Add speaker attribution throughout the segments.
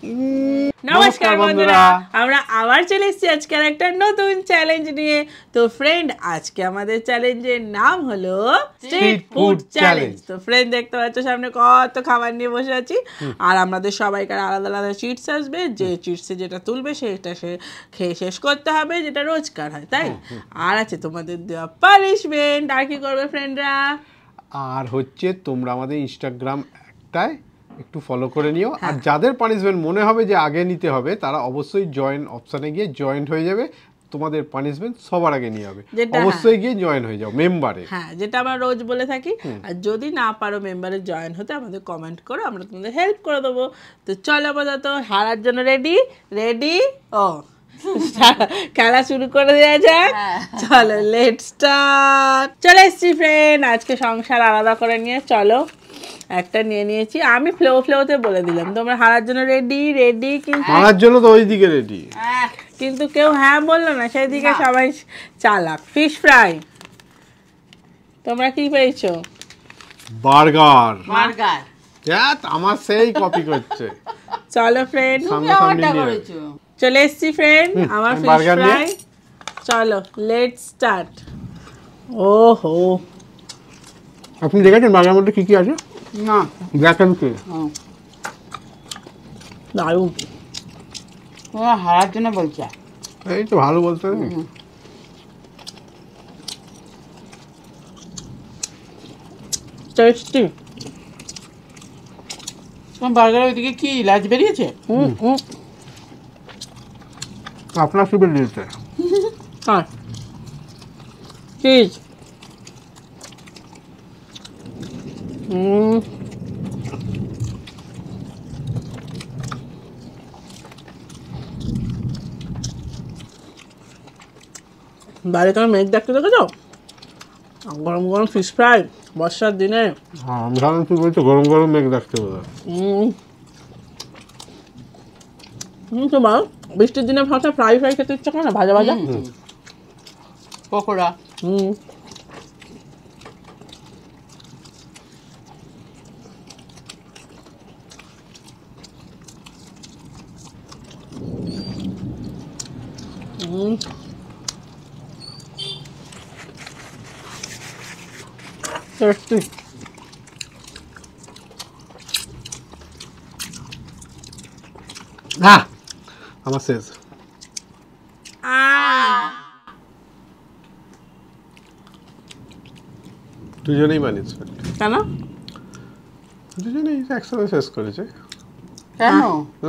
Speaker 1: নমস্কার বন্ধুরা, আমরা আবার চলে এসেছি আজকের একটা নতুন চ্যালেঞ্জ নিয়ে। তো ফ্রেন্ড, আজকে আমাদের চ্যালেঞ্জের নাম হলো স্ট্রিট ফুড চ্যালেঞ্জ। তো ফ্রেন্ড, দেখতে পাচ্ছ সামনে কত খাবার নিয়ে বসে আছি, আর আমাদের সবাইকার আলাদা আলাদা চিটস আসবে। যে চিটসে যেটা তুলবে সেটা সে খেয়ে শেষ করতে হবে, যেটা রোজকার হয়, তাই। আর আছে তোমাদের দেওয়া পানিশমেন্ট। আর কি করবে ফ্রেন্ডরা?
Speaker 2: আর হচ্ছে তোমরা আমাদের ইনস্টাগ্রাম একটাই একটু ফলো করে নিও। আর যাদের পানিশমেন্ট মনে হবে যে আগে নিতে হবে, তারা অবশ্যই জয়েন অপশানে গিয়ে জয়েন্ট হয়ে যাবে। তোমাদের পানিশমেন্ট সবার আগে নিয়ে হবে, অবশ্যই গিয়ে জয়েন হয়ে যাও মেম্বারে।
Speaker 1: হ্যাঁ, যেটা আমরা রোজ বলে থাকি। আর যদি না পারো মেম্বারে জয়েন হতে, আমাদের কমেন্ট করো, আমরা তোমাদের হেল্প করে দেবো। তো চলো আপাতত হারার জন্য রেডি ও খেলা শুরু করে দেওয়া যাক। চলো লেটস স্টার্ট। চলে এসছি ফ্রেন্ড, আজকে সংসার আলাদা করে নিয়ে চলো একটা নিয়ে নিয়েছি। আমি ফ্লোতে বলে দিলাম তোমরা হারার জন্য রেডি। কিন্তু
Speaker 2: হারার জন্য তো ওই দিকে রেডি,
Speaker 1: কিন্তু কেউ হ্যাঁ বললো না, সেই দিকে সবাই চালাক। Fish fry. তোমরা কি পেয়েছো?
Speaker 2: বার্গার। আমার সেই কপি করছে।
Speaker 1: চলো ফ্রেন্ড, চলে এসছি ফ্রেন্ড, আমার ফিশ ফ্রাই। চলো লেটস স্টার্ট। ওহো,
Speaker 2: আপনি দেখেছেন বার্গার মধ্যে কি কি আছে?
Speaker 1: না,
Speaker 2: দেখেন কি
Speaker 1: দারুণ।
Speaker 3: তোমরা হারার জন্য বলছে।
Speaker 2: এই তো ভালো বলতে
Speaker 1: টেস্টি।
Speaker 3: তোমার বার্গারের ওইদিকে কি লাজ বেরিয়েছে?
Speaker 2: আপনার কি বেরিয়েছে?
Speaker 1: হ্যাঁ, চিজ। বাইরে কেন মেঘ দেখতে দেখেছো? গরম গরম ফিশ ফ্রাই বর্ষার দিনে।
Speaker 2: হ্যাঁ, আমি ভাবলাম তুই বলছো গরম গরম মেঘ দেখতে বলো।
Speaker 1: তোমার বৃষ্টির দিনে ভাষা ফ্রাই খেতে ইচ্ছা করে না? ভাজা
Speaker 3: পকোড়া।
Speaker 1: টেস্টি।
Speaker 2: হ্যাঁ, আমার শেষ। দুজনেই মানিস
Speaker 1: কেন?
Speaker 2: দুজনেই একসাথে শেষ করেছে।
Speaker 3: কেন?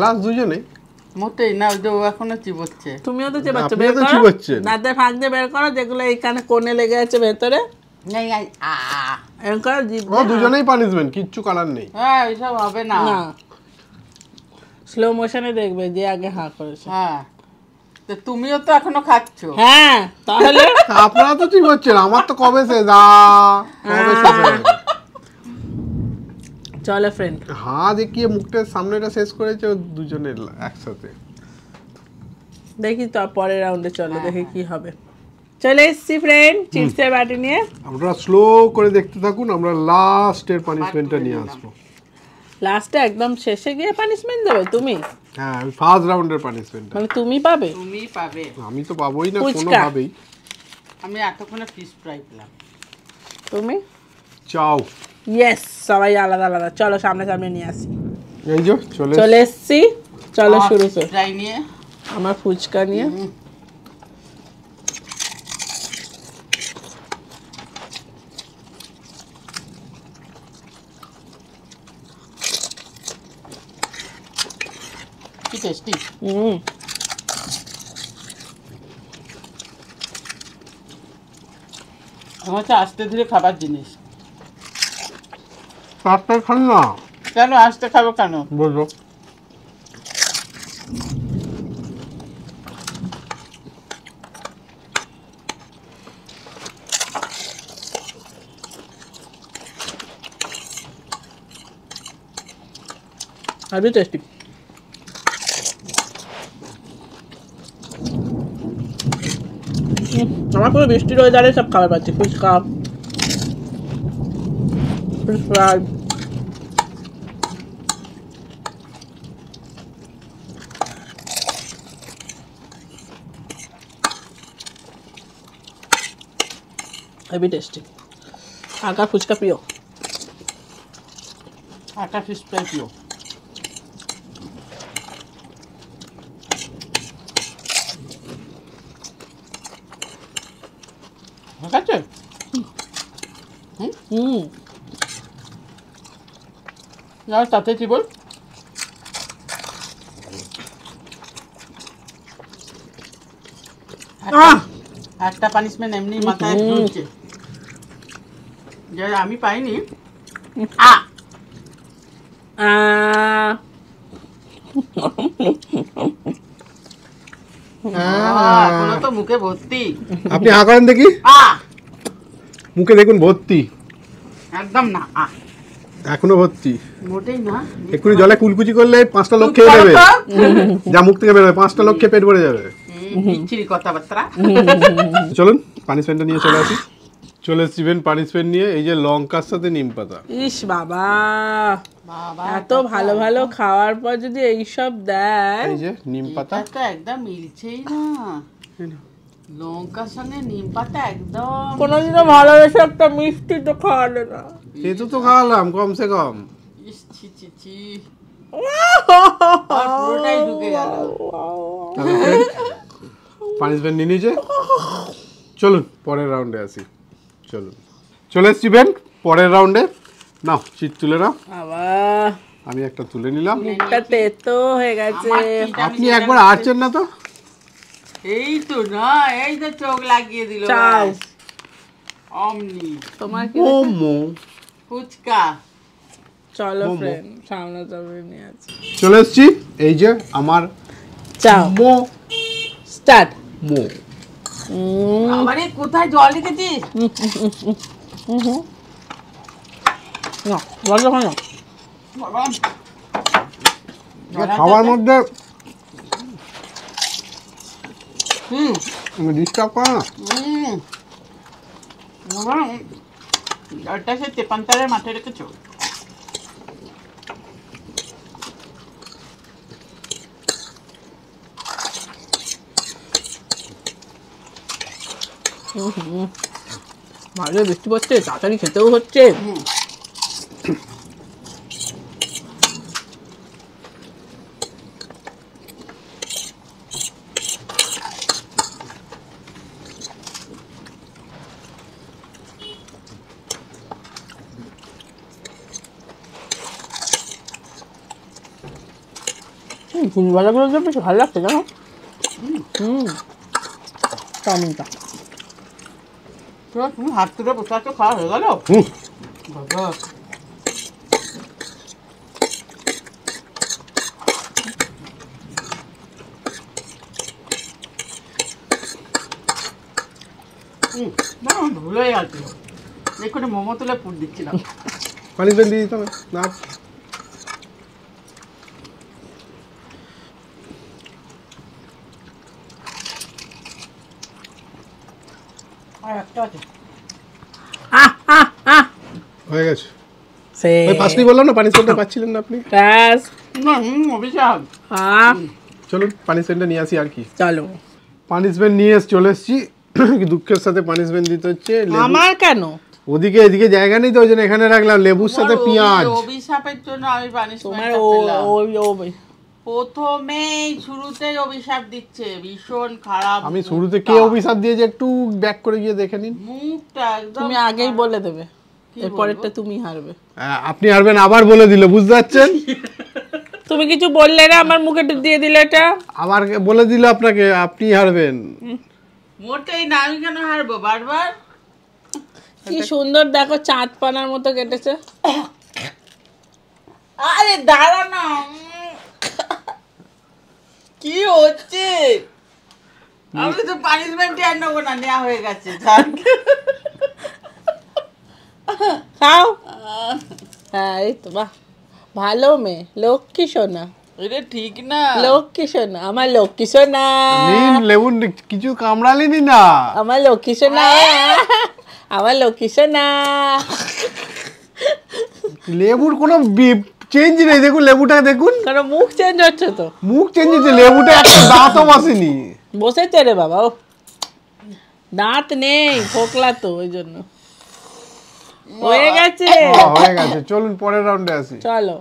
Speaker 2: লাস্ট দুজনেই
Speaker 3: মোটেই না, ওই যে ও এখনো চিবোচ্ছে।
Speaker 1: তুমিও তো চিবাচ্ছ,
Speaker 2: আপনিও
Speaker 1: বের
Speaker 2: তো
Speaker 1: করো।
Speaker 2: চিবোচ্ছেন।
Speaker 1: দাঁতের ফাঁক দিয়ে বের করো, যেগুলো এইখানে কোণে লেগে আছে ভেতরে। এরকম করে জিভ
Speaker 2: ও দুজনেই পানিশমেন্ট, কিচ্ছু করার নেই।
Speaker 3: হ্যাঁ, এইসব হবে না।
Speaker 1: না, স্লো মোশনে দেখবে যে আগে হাঁ করেছে।
Speaker 3: হ্যাঁ, তো তুমিও তো এখনো খাচ্ছ।
Speaker 1: হ্যাঁ, তাহলে
Speaker 2: আপনারা তো ঠিক হচ্ছেন, আমার তো কবে শেষ। কবে শেষ হয়ে গেছে।
Speaker 1: চলো ফ্রেন্ড,
Speaker 2: হ্যাঁ দেখিয়ে মুখটার সামনেটা শেষ করেছে ও দুজনের একসাথে।
Speaker 1: দেখি তো পরের রাউন্ডে। চলো দেখি কি হবে। চলে এসছি ফ্রেন্ড চিপসের বাটি নিয়ে।
Speaker 2: আপনারা স্লো করে দেখতে থাকুন, আমরা লাস্টের পানিশমেন্টটা নিয়ে আসবো।
Speaker 1: লাস্টে একদম শেষে গিয়ে পানিশমেন্ট দেবে তুমি?
Speaker 2: হ্যাঁ, ওই ফার্স্ট রাউন্ডের পানিশমেন্ট।
Speaker 1: মানে তুমি পাবে?
Speaker 3: তুমি পাবে।
Speaker 2: আমি তো পাবোই না
Speaker 1: ফুচকা।
Speaker 2: কোনোভাবেই।
Speaker 3: আমি এতক্ষণে ফিশ ফ্রাই পেলাম।
Speaker 1: তুমি?
Speaker 2: চাও।
Speaker 1: ইয়েস, সবাই আলাদা আলাদা। চলো সামনে নিয়ে আসি।
Speaker 2: এই যে
Speaker 1: চলে এসছি। চলো শুরু কর।
Speaker 3: ফ্রাই নিয়ে,
Speaker 1: আমার ফুচকা নিয়ে।
Speaker 3: কি টেস্টি। আমার হচ্ছে আস্তে ধীরে খাবার জিনিস।
Speaker 2: চারটে খান না।
Speaker 3: কেন আস্তে খাবো কেন?
Speaker 2: বলবো
Speaker 1: আরবি টেস্টি। আমার পুরো বৃষ্টির ওয়েদারে সব খাবার পাচ্ছি। ফুচকা, ফিশ ফ্রাই, হেভি টেস্টি। আঁকা ফুচকা প্রিয়।
Speaker 3: একটা ফিশ ফ্রাই প্রিয়। ঠিক আছে?
Speaker 1: হুম।
Speaker 3: আর তাতে কি বল? একটা পানিশমেন্ট এমনি মাথায় ঝুলছে যে আমি পাইনি। এখনো তো মুখে ভর্তি।
Speaker 2: আপনি হা করেন দেখি, মুখে দেখুন ভর্তি,
Speaker 3: একদম না,
Speaker 2: এখনো ভর্তি।
Speaker 3: মোটেই না।
Speaker 2: এক্ষুনি জলে কুলকুচি করলে 5টা লোক খেয়ে নেবে, যা মুখ থেকে বেরোবে 5টা লোক খেয়ে পেট ভরে যাবে।
Speaker 3: বিচ্ছিরি কথাবার্তা।
Speaker 2: চলুন পানিশমেন্টটা নিয়ে চলে আসি। চলে এসেছিবেন পানিশমেন্ট নিয়ে, এই যে লঙ্কার সাথে নিম পাতা।
Speaker 1: ইস বাবা,
Speaker 3: বাবা
Speaker 1: এত ভালো ভালো খাওয়ার পর যদি এইসব দেয়।
Speaker 2: এই যে নিম পাতা,
Speaker 3: এটা তো একদম মিলছেই না। লঙ্কার সঙ্গে নিম পাতা একদম।
Speaker 1: কোনোদিনও ভালোবেসে একটা মিষ্টি তো খাওয়ালে না।
Speaker 2: এই তো খাওয়ালাম কমসে কম।
Speaker 3: ইস, ছি ছি ছি। আর পুরোটাই ঢুকে গেল।
Speaker 2: পানিশমেন্ট নিয়ে নিয়েছে। চলুন পরের রাউন্ডে আসি। চলুন, চলে এসেছিবেন পরের রাউন্ডে। নাও চিট তুলে নাও।
Speaker 1: বাবা,
Speaker 2: আমি একটা তুলে নিলাম।
Speaker 1: মুখটা তেতো হয়ে গেছে।
Speaker 3: আমার চিট
Speaker 2: আপনি একবার আটছেন না তো।
Speaker 3: এই তো না, এই তো চোখ লাগিয়ে দিল।
Speaker 1: চাও।
Speaker 3: ব্যাস। অমনি
Speaker 1: তোমার কি?
Speaker 2: মোমো।
Speaker 3: ফুচকা।
Speaker 1: চলো
Speaker 2: মোমো।
Speaker 1: ফ্রেন্ড, সামনে যাবে নিয়ে আছে।
Speaker 2: চলে এসেছি, এই যে আমার
Speaker 1: চাও
Speaker 2: মো
Speaker 1: স্টার্ট।
Speaker 2: মো।
Speaker 3: আমারে কোথায় জল রেখেছিস?
Speaker 1: না বলো না।
Speaker 3: বাবা,
Speaker 2: খাওয়ার মধ্যে
Speaker 3: হুম
Speaker 2: ডিস্টার্ব করে না।
Speaker 3: বাবা, জলটা সে তেপান্তরের মাঠে রেখেছো।
Speaker 1: বাইরে বৃষ্টি পড়ছে, তাড়াতাড়ি খেতেও হচ্ছে। ঘুম ভাজাগুলো যে বেশ ভালো লাগছে জানো। চাউমিনটা
Speaker 3: তো তুমি হাত তুলে বসে আছো, খাওয়া হয়ে গেল?
Speaker 2: হুম।
Speaker 3: বাবা, ভুল হয়ে গেছিল। এক্ষুনি মোমো তুলে পুর দিচ্ছিলাম।
Speaker 2: পানিশমেন্ট দিয়ে দিতাম না।
Speaker 3: আর একটা আছে।
Speaker 2: হয়ে গেছে।
Speaker 1: সে
Speaker 2: ওই ফার্স্টই বললাম না পানিশমেন্টটা পাচ্ছিলেন না আপনি।
Speaker 1: ব্যাস।
Speaker 3: অভিশাপ।
Speaker 2: চলুন পানিশমেন্টটা নিয়ে আসি আর কি।
Speaker 1: চলো।
Speaker 2: পানিশমেন্ট নিয়ে চলে এসেছি। দুঃখের সাথে পানিশমেন্ট দিতে হচ্ছে।
Speaker 1: আমার কেন?
Speaker 2: ওদিকে এদিকে জায়গা নেই তো, ওই জন্য এখানে রাখলাম। লেবুর সাথে পেঁয়াজ।
Speaker 3: অভিশাপের জন্য আমি
Speaker 1: তোমার
Speaker 3: পানিশমেন্ট
Speaker 1: ও
Speaker 3: পেলাম।
Speaker 1: ওই
Speaker 3: প্রথমেই শুরুতেই অভিশাপ দিচ্ছে, ভীষণ খারাপ।
Speaker 2: আমি শুরুতে কে অভিশাপ দিয়েছে একটু ব্যাক করে গিয়ে দেখে নিন।
Speaker 3: মুখটা একদম
Speaker 1: তুমি আগেই বলে দেবে,
Speaker 3: কি
Speaker 1: এরপরেরটা
Speaker 3: বলবো?
Speaker 1: তুমি হারবে।
Speaker 2: আপনি হারবেন আবার বলে দিল, বুঝতে পারছেন?
Speaker 1: তুমি কিছু বললে না, আমার মুখে দিয়ে দিলে এটা।
Speaker 2: আবার বলে দিল আপনাকে, আপনি হারবেন।
Speaker 3: মোটেই না, আমি কেন হারবো বারবার?
Speaker 1: কি সুন্দর দেখো, চাঁদ পানার মতো কেটেছে।
Speaker 3: আরে দাঁড়া না, কি হচ্ছে? আমি তো পানিশমেন্টই আর নেবো না, নেওয়া হয়ে গেছে।
Speaker 1: খাও। হ্যাঁ এই তো, বাহ ভালো মেয়ে, লক্ষ্মী সোনা,
Speaker 3: এটা ঠিক না।
Speaker 1: লক্ষ্মী সোনা, আমার লক্ষ্মী সোনা,
Speaker 2: নিন লেবু, কিছু কামড়ালিনি না।
Speaker 1: আমার লক্ষ্মী সোনা, আমার লক্ষ্মী সোনা।
Speaker 2: লেবুর কোনো চেঞ্জ নেই, দেখুন লেবুটা দেখুন,
Speaker 1: কারণ মুখ চেঞ্জ হচ্ছে তো।
Speaker 2: মুখ চেঞ্জ হচ্ছে, লেবুটা একটা দাঁতও বসেনি।
Speaker 1: বসেছে রে বাবা। ও দাঁত নেই, ফোকলা তো ওই জন্য। হয়ে গেছে,
Speaker 2: হয়ে গেছে। চলুন পরের রাউন্ডে আসি।
Speaker 1: চলো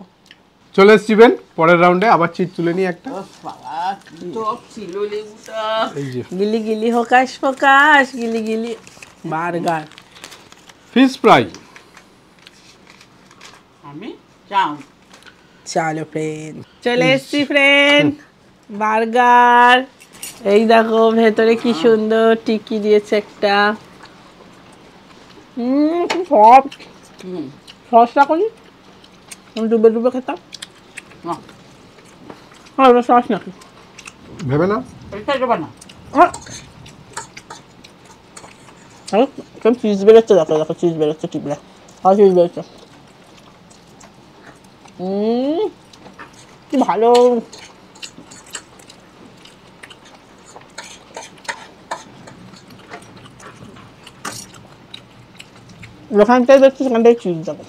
Speaker 2: চলে এসছিবেন পরের রাউন্ডে। আবার চিট তুলে নিই একটা।
Speaker 3: বাবা কি টক ছিল লেবুটা।
Speaker 2: এই যে
Speaker 1: গিলি গিলি হোকাশ ফোকাশ, গিলি গিলি বার্গার।
Speaker 2: Fish fry.
Speaker 3: আমি চাও
Speaker 1: চলো ফ্রেন্ড, চলে এসছি ফ্রেন্ড। বার্গার, এই দেখো ভেতরে কি সুন্দর টিকি দিয়েছে একটা। সব সসটা করি ডুবে ডুবে খেতাম। হ্যাঁ ওটা সস নাকি
Speaker 2: ভেবে না।
Speaker 3: এটা দেবো না।
Speaker 1: চিজ বেরোচ্ছে, দেখো দেখো চিজ বেরোচ্ছে, টিপলে আর চিজ বেরোচ্ছে। কি ভালো। যেখানটায় দেখছি সেখানটায় চিজ দেবো।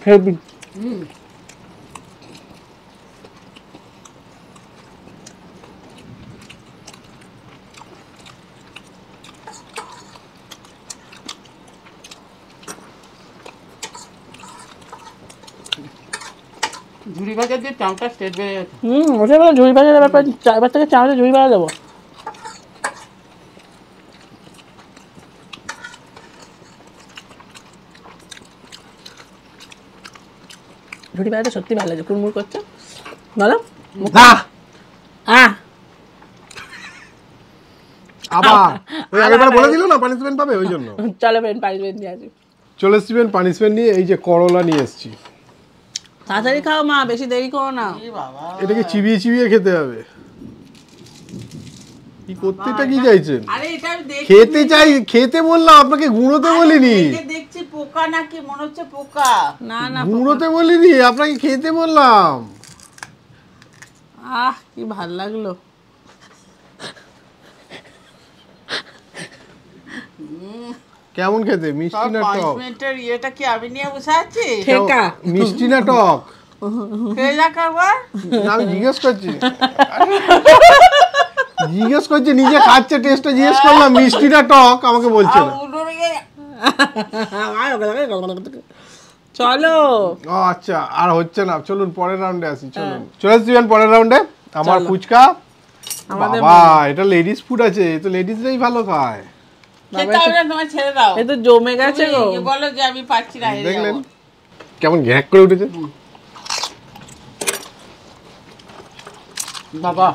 Speaker 1: হেভি।
Speaker 3: ঝুড়ি ভাজা দিয়ে চাউটা স্টেট বেড়ে গেছে।
Speaker 1: ওটা বলে ঝুড়ি ভাজা দেবো, এবার থেকে চামচে ঝুড়ি ভাজা দেবো। ঝুড়ি ভাজাটা সত্যি ভালো লাগে, কুড়মুড় করছে বলো।
Speaker 2: আবার ওই আগেরবার বলে দিল না পানিশমেন্ট পাবে, ওই জন্য।
Speaker 1: চলো ফ্রেন্ড পানিশমেন্ট নিয়ে আসি।
Speaker 2: চলে এসছিবেন পানিশমেন্ট নিয়ে। এই যে করলা নিয়ে এসছি।
Speaker 1: তাড়াতাড়ি খাও মা, বেশি দেরি করো না।
Speaker 3: এ বাবা
Speaker 2: এটাকে চিবিয়ে চিবিয়ে খেতে হবে। কি করতেটা কি চাইছেন?
Speaker 3: আরে এটা আমি দেখছি
Speaker 2: খেতে চাই, খেতে বললাম আপনাকে, গুঁড়োতে বলিনি।
Speaker 3: দেখে দেখছি পোকা নাকি মনে হচ্ছে পোকা।
Speaker 1: না না
Speaker 2: গুঁড়োতে বলিনি, আপনাকে খেতে বললাম।
Speaker 1: কি ভাল লাগলো।
Speaker 2: কেমন খেতে, মিষ্টি না টক?
Speaker 3: পানিশমেন্টের ইয়েটা কি আমি নিয়ে বসে আছি?
Speaker 1: ঠেকা
Speaker 2: মিষ্টি না টক?
Speaker 3: খেয়ে দেখ একবার।
Speaker 2: না, আমি জিজ্ঞেস করছি। জিজ্ঞেস করছি, নিজে খাচ্ছে, টেস্টটা জিজ্ঞেস করলাম মিষ্টি না টক, আমাকে বলছে না।
Speaker 1: চলো।
Speaker 2: ও আচ্ছা, আর হচ্ছে না। চলুন পরের রাউন্ডে আসি। চলুন চলে এসছিবেন পরের রাউন্ডে। আমার
Speaker 1: চলো।
Speaker 2: ফুচকা।
Speaker 1: আমাদের
Speaker 2: বাবা, এটা লেডিস ফুড আছে, এ তো লেডিসরাই ভালো খায়।
Speaker 3: খেতে হবে না, তোমার ছেড়ে দাও।
Speaker 1: এ তো জমে গেছে গো।
Speaker 3: তুমি বলো যে আমি পাচ্ছি না, হেরে
Speaker 2: দেখলেন
Speaker 3: যাবো।
Speaker 2: কেমন ঘ্যাক করে উঠেছে।
Speaker 3: বাবা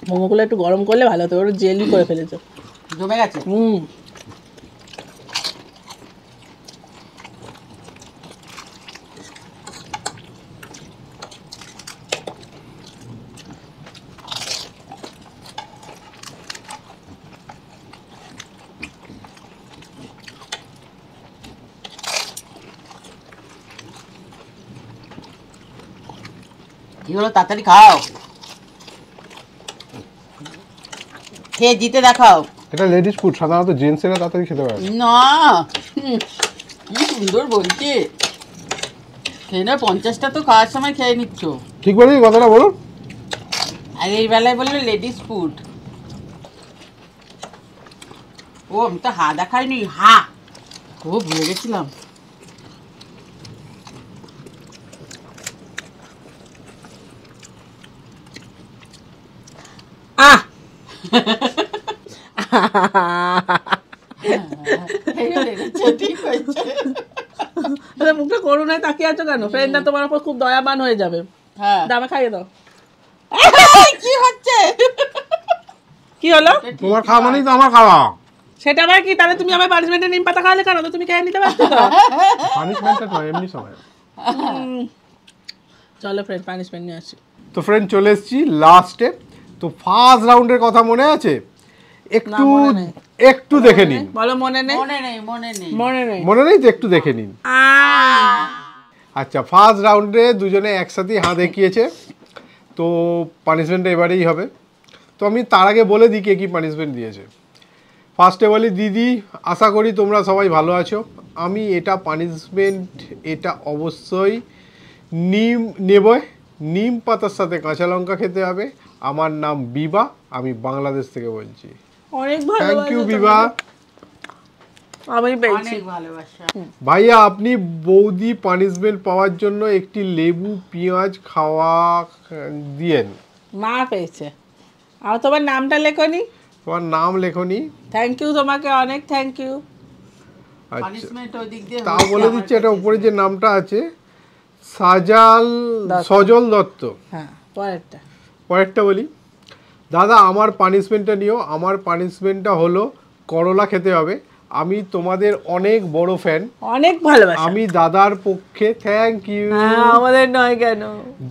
Speaker 1: মোমোগুলো একটু গরম করলে ভালো হতো, ওটা জেলি করে ফেলেছো।
Speaker 3: জমে গেছে। কি হলো, তাড়াতাড়ি খাও, খেয়ে জিতে দেখাও।
Speaker 2: এটা লেডিস ফুড, সাধারণত জেন্টসেরা তাড়াতাড়ি খেতে পারে
Speaker 3: না। কি সুন্দর বলছে। খেয়ে না, 50টা তো খাওয়ার সময় খেয়ে নিচ্ছ।
Speaker 2: ঠিক বলেছি কথাটা, বলুন।
Speaker 3: আর এই বেলায় বললে লেডিস ফুড। ও আমি তো হা দেখাইনি, হা ও ভুলে গেছিলাম। ঠিক হয়েছে।
Speaker 1: মুখটা করুণায় তাকিয়ে আছো কেন? ফ্রেন্ডটা তোমার উপর খুব দয়াবান হয়ে যাবে।
Speaker 3: হ্যাঁ,
Speaker 1: দামে খাইয়ে দাও।
Speaker 3: কি হচ্ছে?
Speaker 1: কি হলো?
Speaker 2: তোমার খাওয়া মানেই তো আমার খাওয়া।
Speaker 1: সেটা আবার কি? তাহলে তুমি আমার পানিশমেন্টে নিম পাতা খাওয়ালে কেন? তো তুমি খেয়ে নিতে পারছো তো।
Speaker 2: পানিশমেন্টটা নয়, এমনি সময়।
Speaker 1: চলো ফ্রেন্ড পানিশমেন্ট নিয়ে আসি।
Speaker 2: তো ফ্রেন্ড চলে এসেছি লাস্টে। তো ফার্স্ট রাউন্ডের কথা মনে আছে? একটু
Speaker 1: মনে নেই।
Speaker 2: একটু দেখে নিন।
Speaker 1: বলো মনে নেই।
Speaker 3: মনে নেই মনে নেই
Speaker 1: মনে নেই।
Speaker 2: মনে নেই তো একটু দেখে নিন। আচ্ছা ফার্স্ট রাউন্ডে দুজনে একসাথে হাত দেখিয়েছে, তো পানিশমেন্টটা এবারেই হবে। তো আমি তার আগে বলে দিই কে কী পানিশমেন্ট দিয়েছে। ফার্স্টে বলি দিদি, আশা করি তোমরা সবাই ভালো আছো। আমি এটা পানিশমেন্ট, এটা অবশ্যই নিম পাতার সাথে কাঁচা লঙ্কা খেতে হবে। আমার নাম বিভা, আমি বাংলাদেশ থেকে বলছি।
Speaker 1: অনেক
Speaker 2: থ্যাংক ইউ
Speaker 1: ভালোবাসা
Speaker 2: বিভা।
Speaker 1: আমি পেয়েছি।
Speaker 3: অনেক ভালোবাসা।
Speaker 2: ভাইয়া আপনি বৌদি পানিশমেন্ট পাওয়ার জন্য একটি লেবু পেঁয়াজ খাওয়া দিয়েন।
Speaker 1: মা পেয়েছে। আর তোমার নামটা লেখনি?
Speaker 2: তোমার নাম লেখনি।
Speaker 1: থ্যাংক ইউ তোমাকে, অনেক থ্যাংক ইউ।
Speaker 2: আচ্ছা
Speaker 3: পানিশমেন্ট ওই দিক দিয়ে
Speaker 2: তাও
Speaker 3: হচ্ছে
Speaker 2: বলে
Speaker 3: আমার
Speaker 2: দিচ্ছি, এটা
Speaker 3: কাছে।
Speaker 2: উপরে যে নামটা আছে
Speaker 1: দত্ত।
Speaker 2: সজল দত্ত।
Speaker 1: হ্যাঁ পরেরটা।
Speaker 2: পরেরটা বলি, দাদা আমার পানিশমেন্টটা নিও। আমার পানিশমেন্টটা হলো করলা খেতে হবে। আমি তোমাদের অনেক বড় ফ্যান।
Speaker 1: অনেক ভালোবাসা।
Speaker 2: আমি দাদার পক্ষে থ্যাংক ইউ।
Speaker 1: হ্যাঁ আমাদের নয় কেন?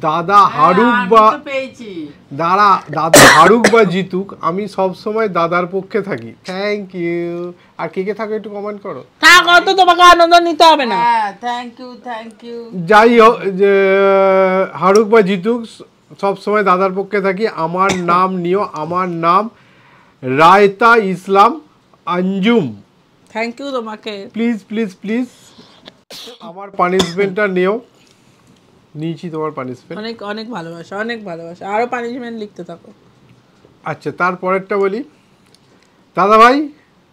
Speaker 2: দাদা হারুক
Speaker 3: আমি
Speaker 2: বা
Speaker 3: তো পেয়েছি।
Speaker 2: দাদা হারুক বা জিতুক, আমি সব সময় দাদার পক্ষে থাকি। Thank you. আর কে কে থাকো একটু কমেন্ট করো।
Speaker 1: থাক, অত তোমাকে আনন্দ নিতে হবে না।
Speaker 3: হ্যাঁ থ্যাংক ইউ থ্যাংক ইউ।
Speaker 2: যাই হোক, যে হারুক বা জিতুক, সব সময় দাদার পক্ষে থাকি। আমার নাম নিও। আমার নাম রায়তা ইসলাম আঞ্জুম।
Speaker 1: থ্যাংক ইউ তোমাকে।
Speaker 2: প্লিজ প্লিজ প্লিজ আমার পানিশমেন্টটা নিও। নিয়েছি তোমার পানিশমেন্ট।
Speaker 1: অনেক অনেক ভালোবাসা, অনেক ভালোবাসা। আরো পানিশমেন্ট লিখতে থাকো।
Speaker 2: আচ্ছা তারপরেরটা বলি, দাদা ভাই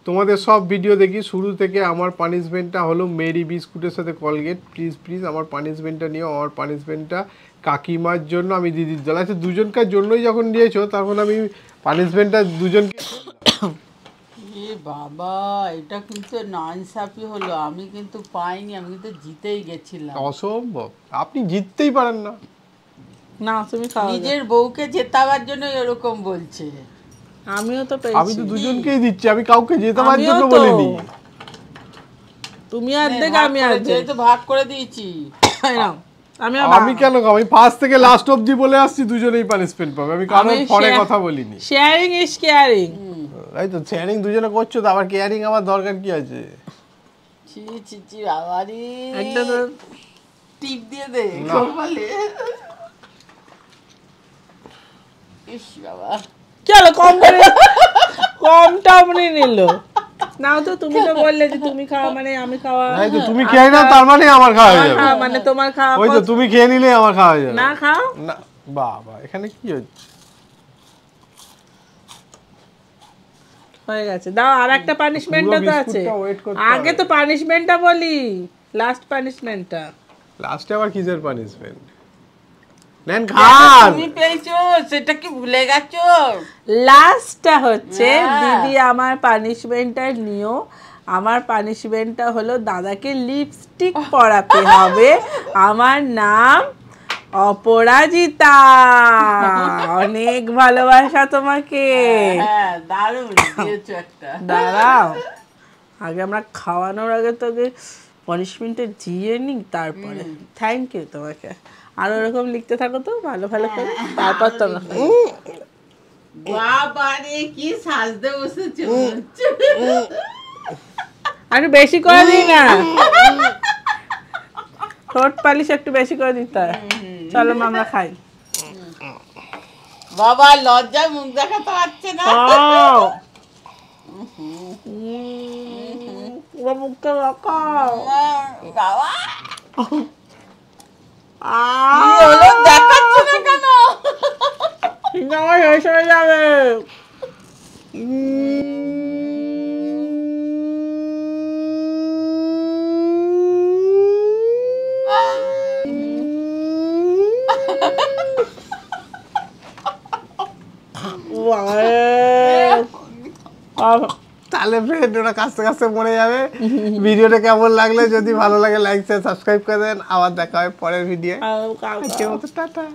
Speaker 2: তোমাদের সব ভিডিও দেখি শুরু থেকে। আমার পানিশমেন্টটা হলো মেরি বিস্কুটের সাথে কলগেট। প্লিজ প্লিজ আমার পানিশমেন্টটা নিও। আমার পানিশমেন্টটা কাকিমার জন্য, আমি দিদির জন্য। আচ্ছা দুজনকার জন্যই যখন নিয়েছো তখন আমি পানিশমেন্টটা দুজনকে।
Speaker 3: এ বাবা, এটা কিন্তু নাইনসাফি হলো। আমি কিন্তু পাইনি, আমি কিন্তু জিতেই গেছিলাম।
Speaker 2: অসম্ভব, আপনি জিততেই পারেন না।
Speaker 1: না তুমি খাও।
Speaker 3: নিজের বউকে জেতাবার জন্য এরকম বলছে।
Speaker 1: আমিও তো
Speaker 2: আমি
Speaker 1: পেয়েছি।
Speaker 2: তো দুজনকেই দিচ্ছি, আমি কাউকে জেতাবার
Speaker 1: আমিও
Speaker 2: জন্য
Speaker 1: তো।
Speaker 2: বলিনি।
Speaker 1: তুমি অর্ধেক
Speaker 3: ভাগ
Speaker 1: আমি
Speaker 3: করে
Speaker 1: অর্ধেক।
Speaker 3: যেহেতু ভাগ করে দিয়েছি।
Speaker 1: নাও,
Speaker 2: আমি কেন আমি ফার্স্ট থেকে লাস্ট অবধি বলে আসছি দুজনেই পানিশমেন্ট পাবে। আমি কারোর পরে কথা বলিনি।
Speaker 1: Sharing is caring.
Speaker 2: এই তো শেয়ারিং দুজনে করছো, তো আবার কেয়ারিং আমার দরকার কি আছে?
Speaker 3: ছি ছি ছি বাবারি,
Speaker 1: একটা তো
Speaker 3: টিপ দিয়ে দে কপালে। ইস বাবা,
Speaker 1: চলো কম করে, কমটা আপনি নিল। নাও তো, তুমি তো বললে যে তুমি খাওয়া মানে আমি খাওয়া।
Speaker 2: এই তো তুমি খেয়ে নাও, তার মানে আমার খাওয়া হয়ে যাবে।
Speaker 1: খাওয়া মানে তোমার খাওয়া।
Speaker 2: ওই তো তুমি খেয়ে নিলে আমার খাওয়া হয়ে যাবে।
Speaker 1: না খাও।
Speaker 2: না বাবা, এখানে কি হচ্ছে?
Speaker 1: হয়ে গেছে, দাও আর একটা পানিশমেন্টটা তো আছে।
Speaker 2: বিস্কুটটা wait করতে
Speaker 1: আগে তো পানিশমেন্টটা বলি, লাস্ট পানিশমেন্টটা।
Speaker 2: লাস্টে আবার কিসের পানিশমেন্ট? নেন খান।
Speaker 3: তুমি পেয়েছো সেটা কি ভুলে গেছো?
Speaker 1: লাস্টটা হচ্ছে
Speaker 3: হ্যাঁ।
Speaker 1: দিদি আমার পানিশমেন্টটা নিও। আমার পানিশমেন্টটা হলো দাদাকে লিপস্টিক পরাতে হবে। আমার নাম অপরাজিতা। অনেক ভালোবাসা তোমাকে।
Speaker 3: হ্যাঁ দারুণ দিয়েছো একটা।
Speaker 1: দাঁড়াও, আগে আমরা খাওয়ানোর আগে তোকে পানিশমেন্টে দিয়ে নি, তারপরে থ্যাংক ইউ তোমাকে। আর ওরকম লিখতে থাকো তো ভালো ভালো করে, তারপর তোমরা
Speaker 3: বাবারে কি সাজতে বসেছো।
Speaker 1: একটু বেশি করে দিই না, ঠোঁট পালিশ একটু বেশি করে দিতে হয়। চলো মা, আমরা খাই।
Speaker 3: বাবা লজ্জায় মুখ দেখাতে পারছে না।
Speaker 1: পুরো মুখটা রাখাও।
Speaker 3: বাবা
Speaker 1: আহ,
Speaker 3: কি হলো, দেখাচ্ছ না কেন?
Speaker 1: কিন্তু আমার শেষ হয়ে যাবে।
Speaker 2: তাহলে ফ্রেন্ড ওরা কাছতে কাছতে মরে যাবে। ভিডিওটা কেমন লাগলে, যদি ভালো লাগে লাইক শেয়ার সাবস্ক্রাইব করে দেন। আবার দেখা হয় পরের ভিডিও।
Speaker 1: Cow cow
Speaker 2: tata.